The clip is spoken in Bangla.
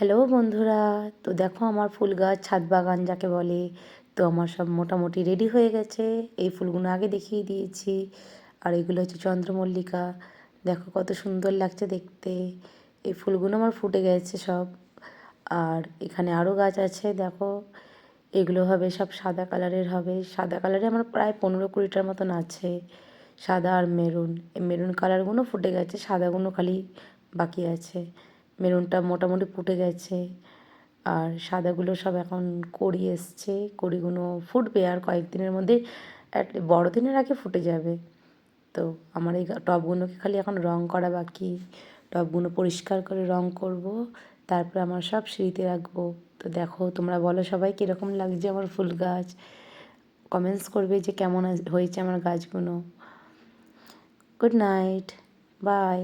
হ্যালো বন্ধুরা, তো দেখো আমার ফুল গাছ ছাদ বাগান যাকে বলে। তো আমার সব মোটামুটি রেডি হয়ে গেছে। এই ফুলগুলো আগে দেখিয়ে দিয়েছি। আর এগুলো হচ্ছে চন্দ্রমল্লিকা। দেখো কত সুন্দর লাগছে দেখতে। এই ফুলগুলো আমার ফুটে গেছে সব। আর এখানে আরও গাছ আছে দেখো। এগুলো হবে সব সাদা কালারের হবে। সাদা কালারে আমার প্রায় 15-20টার মতন আছে। সাদা আর মেরুন, এই মেরুন কালারগুলো ফুটে গেছে, সাদাগুলো খালি বাকি আছে। মেরুনটা মোটামুটি ফুটে গেছে। আর সাদাগুলো সব এখন কড়ি এসছে, কড়িগুলো ফুটবে আর কয়েকদিনের মধ্যে, বড়দিনের আগে ফুটে যাবে। তো আমার এই টবগুলোকে খালি এখন রং করা বাকি। টবগুলো পরিষ্কার করে রং করব, তারপরে আমার সব সিঁড়িতে রাখবো। তো দেখো তোমরা বলো সবাই কীরকম লাগছে আমার ফুল গাছ। কমেন্টস করবে যে কেমন হয়েছে আমার গাছগুলো। Good night, by.